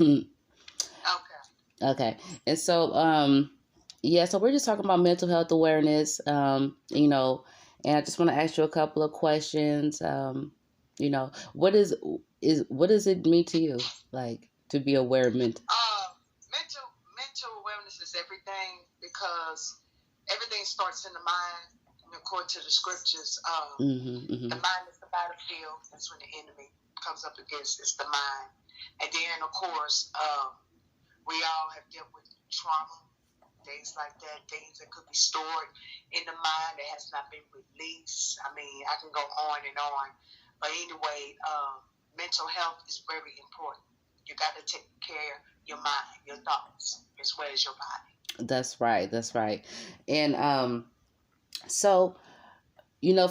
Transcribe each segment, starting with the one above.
Okay. Okay. And so, yeah, so we're just talking about mental health awareness, and I just want to ask you a couple of questions. What does it mean to you, like, to be aware of mental? Um, mental awareness is everything because everything starts in the mind. And according to the scriptures, Mm-hmm, the mm-hmm. mind is the battlefield. That's when the enemy comes up against. It's the mind, and then of course, we all have dealt with trauma, things like that, things that could be stored in the mind that has not been released. I mean, I can go on and on, but anyway, mental health is very important. You got to take care of your mind, your thoughts, as well as your body. That's right. That's right. And so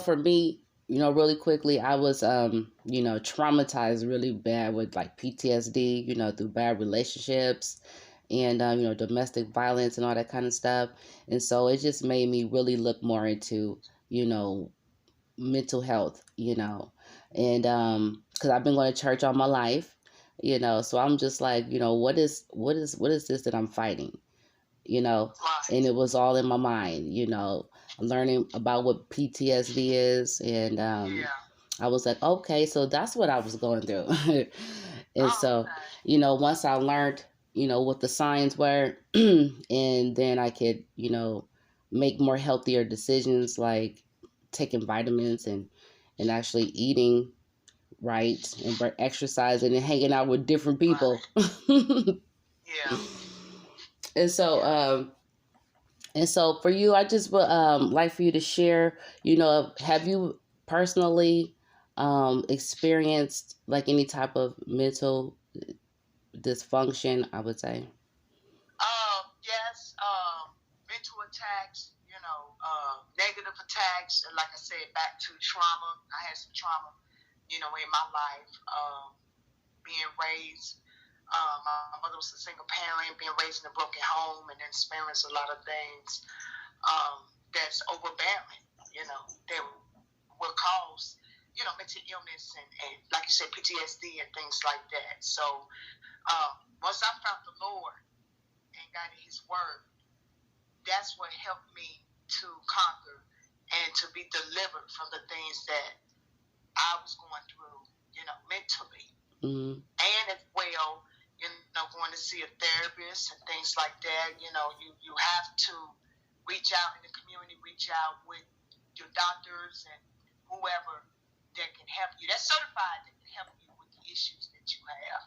for me, really quickly, I was, traumatized really bad with like PTSD, through bad relationships and, domestic violence and all that kind of stuff. And so it just made me really look more into, you know, mental health, and, cause I've been going to church all my life, so I'm just like, what is this that I'm fighting? you know, and Right. it was all in my mind, learning about what PTSD is. And Yeah. I was like, okay, so that's what I was going through. And Oh, so, okay. once I learned, what the signs were, and then I could, make more healthier decisions like taking vitamins and actually eating right and exercising and hanging out with different people. Right. Yeah. And so, Yeah. for you, I just would like for you to share, have you personally experienced like any type of mental dysfunction, I would say. Yes. Mental attacks. Negative attacks. And like I said, back to trauma. I had some trauma. In my life. Being raised. My mother was a single parent, being raised in a broken home, and then experienced a lot of things that's overbearing. That will cause mental illness and like you said, PTSD and things like that. So once I found the Lord and got in His Word, that's what helped me to conquer and to be delivered from the things that I was going through, mentally. Mm-hmm. And as well, going to see a therapist and things like that. You have to reach out in the community, reach out with your doctors and whoever that can help you. That's certified that can help you with the issues that you have.